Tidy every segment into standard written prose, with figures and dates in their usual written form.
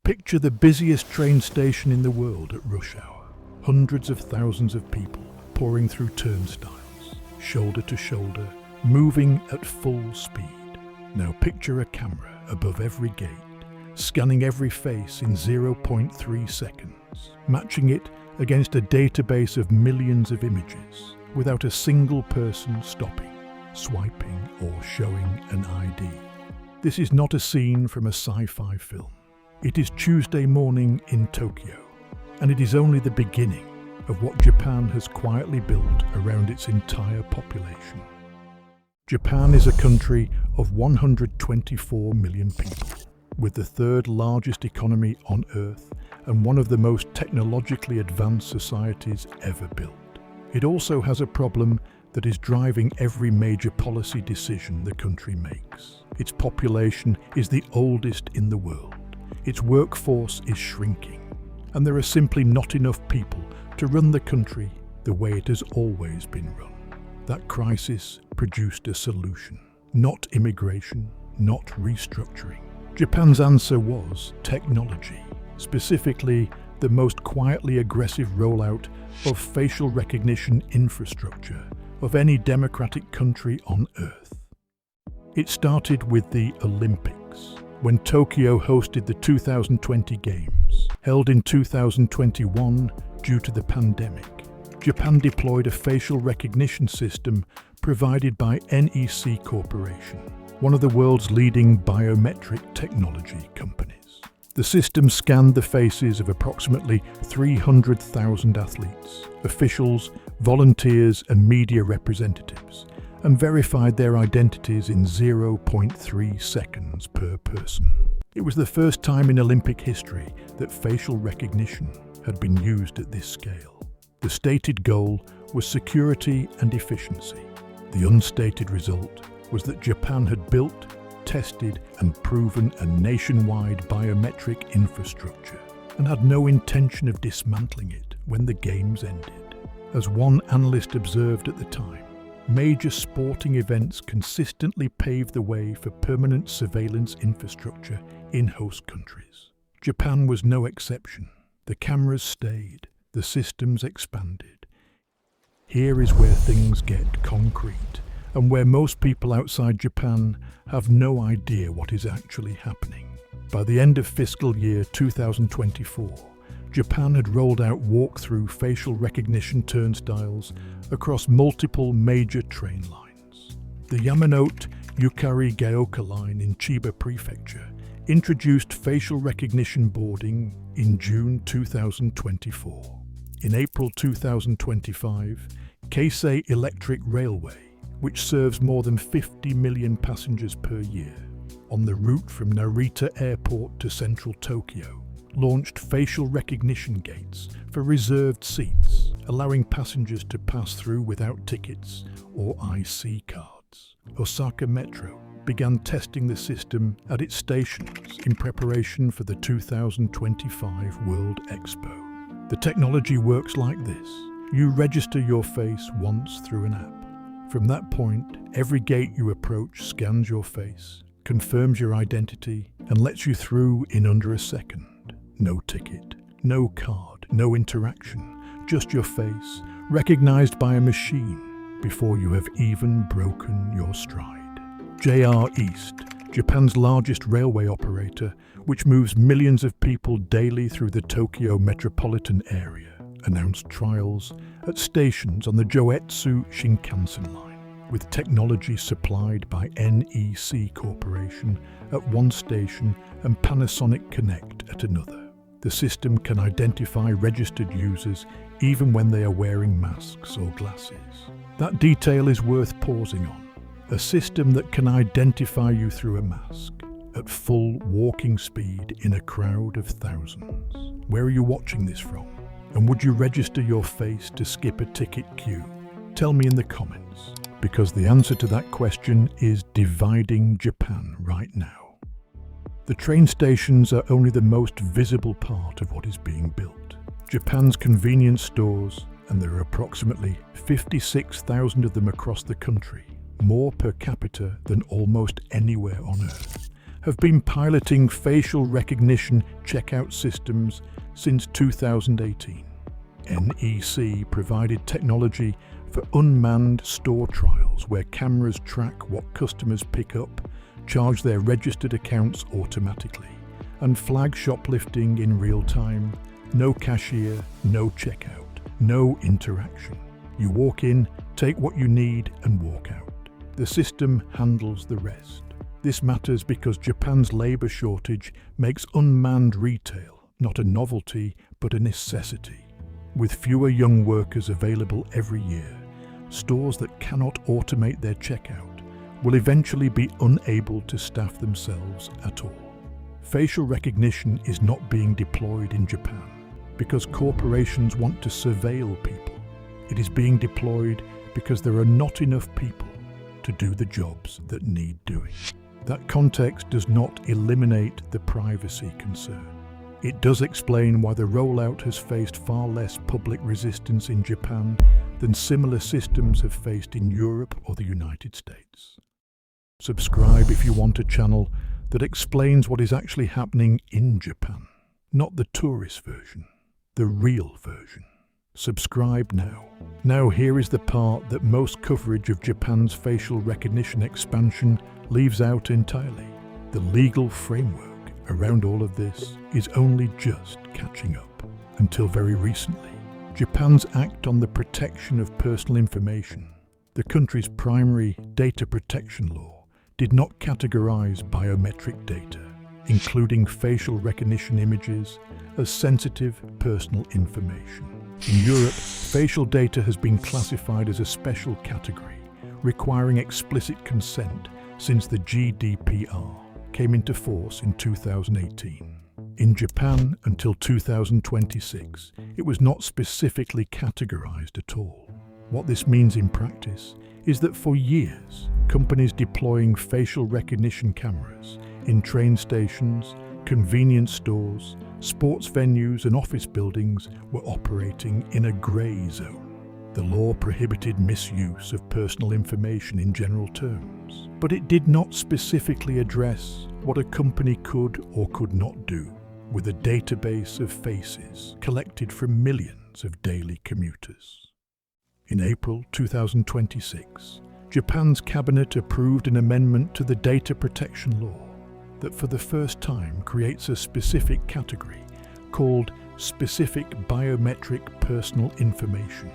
Picture the busiest train station in the world at rush hour. Hundreds of thousands of people pouring through turnstiles, shoulder to shoulder, moving at full speed. Now picture a camera above every gate, scanning every face in 0.3 seconds, matching it against a database of millions of images, without a single person stopping, swiping, or showing an ID. This is not a scene from a sci-fi film. It is Tuesday morning in Tokyo, and it is only the beginning of what Japan has quietly built around its entire population. Japan is a country of 124 million people, with the third largest economy on Earth and one of the most technologically advanced societies ever built. It also has a problem that is driving every major policy decision the country makes. Its population is the oldest in the world. Its workforce is shrinking, and there are simply not enough people to run the country the way it has always been run. That crisis produced a solution. Not immigration, not restructuring. Japan's answer was technology, specifically the most quietly aggressive rollout of facial recognition infrastructure of any democratic country on Earth. It started with the Olympics, when Tokyo hosted the 2020 Games. Held in 2021 due to the pandemic, Japan deployed a facial recognition system provided by NEC Corporation, one of the world's leading biometric technology companies. The system scanned the faces of approximately 300,000 athletes, officials, volunteers, and media representatives, and verified their identities in 0.3 seconds per person. It was the first time in Olympic history that facial recognition had been used at this scale. The stated goal was security and efficiency. The unstated result was that Japan had built, tested, and proven a nationwide biometric infrastructure and had no intention of dismantling it when the Games ended. As one analyst observed at the time, major sporting events consistently paved the way for permanent surveillance infrastructure in host countries. Japan was no exception. The cameras stayed, the systems expanded. Here is where things get concrete, and where most people outside Japan have no idea what is actually happening. By the end of fiscal year 2024, Japan had rolled out walk-through facial recognition turnstiles across multiple major train lines. The Yamanote-Yukari-Gaoka line in Chiba Prefecture introduced facial recognition boarding in June 2024. In April 2025, Keisei Electric Railway, which serves more than 50 million passengers per year, on the route from Narita Airport to central Tokyo, launched facial recognition gates for reserved seats, allowing passengers to pass through without tickets or IC cards. Osaka Metro began testing the system at its stations in preparation for the 2025 World Expo. The technology works like this. You register your face once through an app. From that point, every gate you approach scans your face, confirms your identity, and lets you through in under a second. No ticket, no card, no interaction, just your face, recognized by a machine before you have even broken your stride. JR East, Japan's largest railway operator, which moves millions of people daily through the Tokyo metropolitan area, announced trials at stations on the Joetsu Shinkansen line, with technology supplied by NEC Corporation at one station and Panasonic Connect at another. The system can identify registered users even when they are wearing masks or glasses. That detail is worth pausing on. A system that can identify you through a mask, at full walking speed in a crowd of thousands. Where are you watching this from? And would you register your face to skip a ticket queue? Tell me in the comments, because the answer to that question is dividing Japan right now. The train stations are only the most visible part of what is being built. Japan's convenience stores, and there are approximately 56,000 of them across the country, more per capita than almost anywhere on Earth, have been piloting facial recognition checkout systems since 2018. NEC provided technology for unmanned store trials where cameras track what customers pick up, charge their registered accounts automatically, and flag shoplifting in real time. No cashier, no checkout, no interaction. You walk in, take what you need, and walk out. The system handles the rest. This matters because Japan's labor shortage makes unmanned retail not a novelty but a necessity. With fewer young workers available every year, stores that cannot automate their checkout will eventually be unable to staff themselves at all. Facial recognition is not being deployed in Japan because corporations want to surveil people. It is being deployed because there are not enough people to do the jobs that need doing. That context does not eliminate the privacy concern. It does explain why the rollout has faced far less public resistance in Japan than similar systems have faced in Europe or the United States. Subscribe if you want a channel that explains what is actually happening in Japan, not the tourist version, the real version. Subscribe now. Now here is the part that most coverage of Japan's facial recognition expansion leaves out entirely. The legal framework around all of this is only just catching up. Until very recently, Japan's Act on the Protection of Personal Information, the country's primary data protection law, did not categorize biometric data, including facial recognition images, as sensitive personal information. In Europe, facial data has been classified as a special category, requiring explicit consent since the GDPR came into force in 2018. In Japan, until 2026, it was not specifically categorized at all. What this means in practice is that for years, companies deploying facial recognition cameras in train stations, convenience stores, sports venues and office buildings were operating in a grey zone. The law prohibited misuse of personal information in general terms, but it did not specifically address what a company could or could not do with a database of faces collected from millions of daily commuters. In April 2026, Japan's cabinet approved an amendment to the data protection law that for the first time creates a specific category called specific biometric personal information,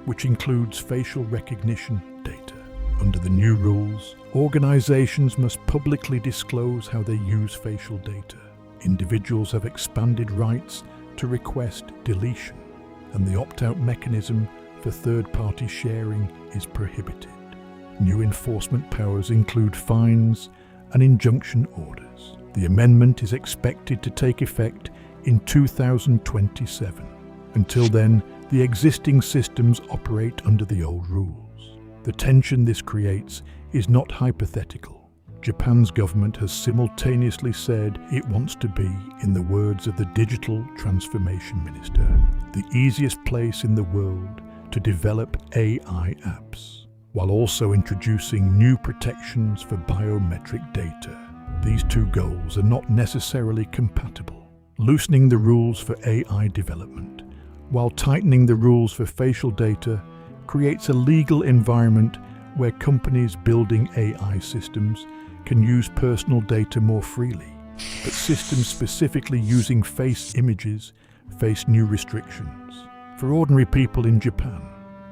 which includes facial recognition data. Under the new rules, organizations must publicly disclose how they use facial data. Individuals have expanded rights to request deletion, and the opt-out mechanism for third-party sharing is prohibited. New enforcement powers include fines and injunction orders. The amendment is expected to take effect in 2027. Until then, the existing systems operate under the old rules. The tension this creates is not hypothetical. Japan's government has simultaneously said it wants to be, in the words of the Digital Transformation Minister, the easiest place in the world to develop AI apps, while also introducing new protections for biometric data. These two goals are not necessarily compatible. Loosening the rules for AI development, while tightening the rules for facial data, creates a legal environment where companies building AI systems can use personal data more freely, but systems specifically using face images face new restrictions. For ordinary people in Japan,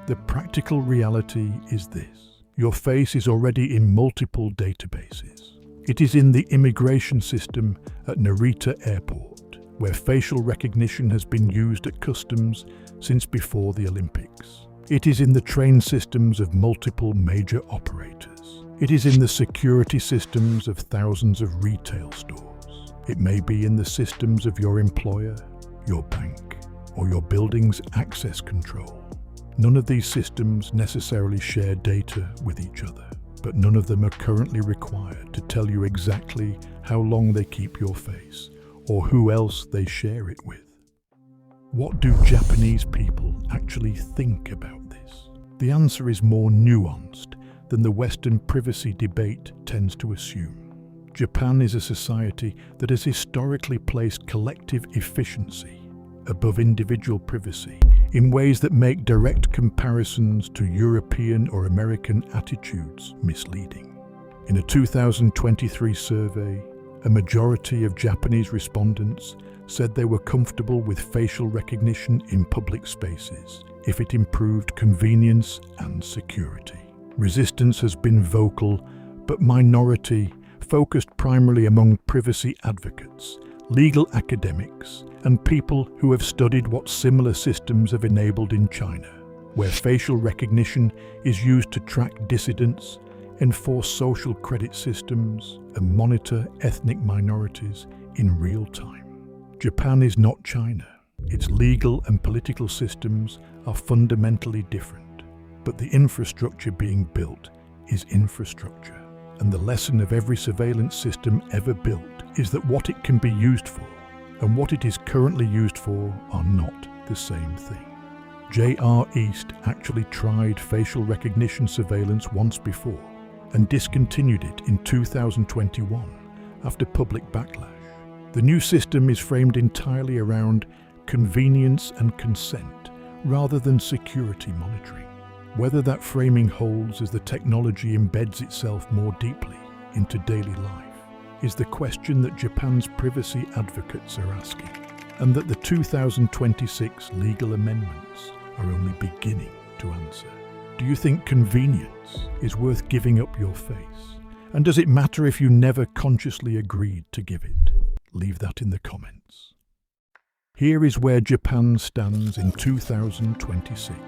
the practical reality is this. Your face is already in multiple databases. It is in the immigration system at Narita Airport, where facial recognition has been used at customs since before the Olympics. It is in the train systems of multiple major operators. It is in the security systems of thousands of retail stores. It may be in the systems of your employer, your bank, or your building's access control. None of these systems necessarily share data with each other, but none of them are currently required to tell you exactly how long they keep your face or who else they share it with. What do Japanese people actually think about this? The answer is more nuanced than the Western privacy debate tends to assume. Japan is a society that has historically placed collective efficiency above individual privacy in ways that make direct comparisons to European or American attitudes misleading. In a 2023 survey, a majority of Japanese respondents said they were comfortable with facial recognition in public spaces if it improved convenience and security. Resistance has been vocal, but minority, focused primarily among privacy advocates, legal academics, and people who have studied what similar systems have enabled in China, where facial recognition is used to track dissidents, enforce social credit systems, and monitor ethnic minorities in real time. Japan is not China. Its legal and political systems are fundamentally different, but the infrastructure being built is infrastructure. And the lesson of every surveillance system ever built is that what it can be used for and what it is currently used for are not the same thing. J.R. East actually tried facial recognition surveillance once before and discontinued it in 2021 after public backlash. The new system is framed entirely around convenience and consent rather than security monitoring. Whether that framing holds as the technology embeds itself more deeply into daily life is the question that Japan's privacy advocates are asking, and that the 2026 legal amendments are only beginning to answer. Do you think convenience is worth giving up your face? And does it matter if you never consciously agreed to give it? Leave that in the comments. Here is where Japan stands in 2026.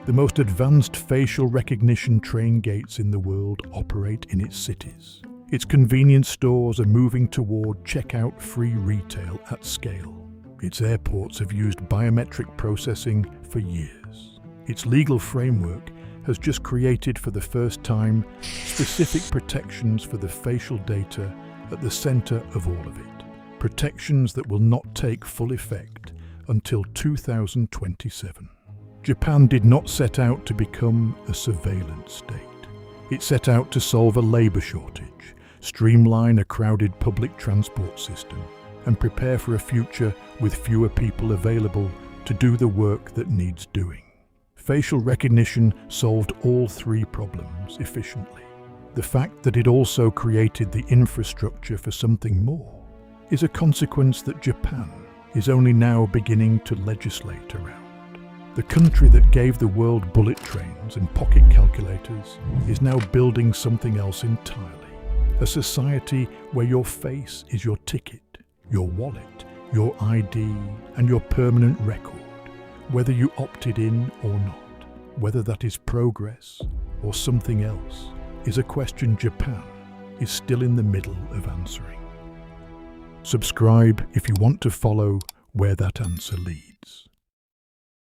The most advanced facial recognition train gates in the world operate in its cities. Its convenience stores are moving toward checkout-free retail at scale. Its airports have used biometric processing for years. Its legal framework has just created for the first time specific protections for the facial data at the center of all of it. Protections that will not take full effect until 2027. Japan did not set out to become a surveillance state. It set out to solve a labor shortage, streamline a crowded public transport system, and prepare for a future with fewer people available to do the work that needs doing. Facial recognition solved all three problems efficiently. The fact that it also created the infrastructure for something more is a consequence that Japan is only now beginning to legislate around. The country that gave the world bullet trains and pocket calculators is now building something else entirely. A society where your face is your ticket, your wallet, your ID, and your permanent record, whether you opted in or not. Whether that is progress or something else is a question Japan is still in the middle of answering. Subscribe if you want to follow where that answer leads.